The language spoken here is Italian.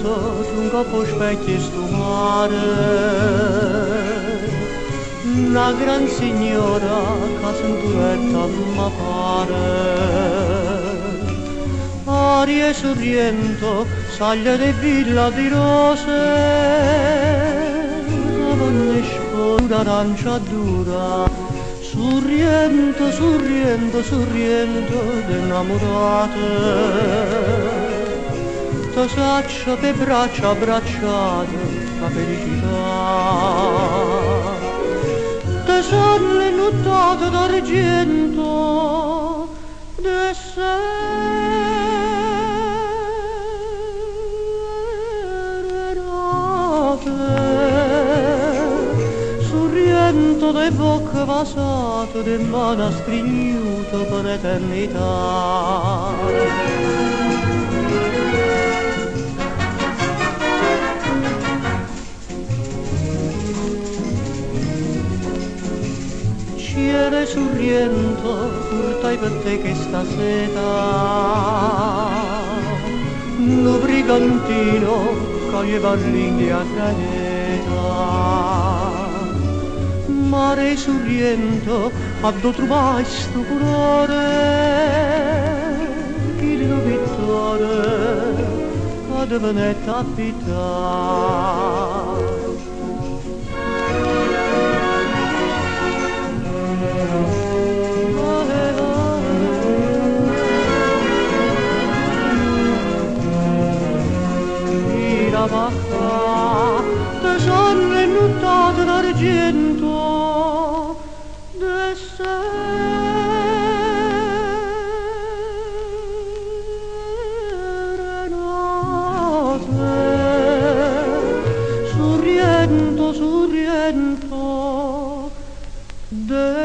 vento lungo po' specchi e stumare, una gran signora che cinturetta m'appare, aria sorriento, saglia di villa di rose, ogni scuola arancia dura, sorriento, sorriento, sorriento d'innamorate, ti saccia per braccia abbracciate la felicità, ti sono le nottate d'argento de serenate, sorriento de bocche vasate de mano stringiuto per eternità. Cielo sorriento, furtai per te che stasera, no brigantino coglieva l'India caneta. Mare sorriento, a do trovai sto cuore, chi lo vittore, a devenetta abitare. La vacca, te sono le nottate d'argento de serenate, sorriento, sorriento de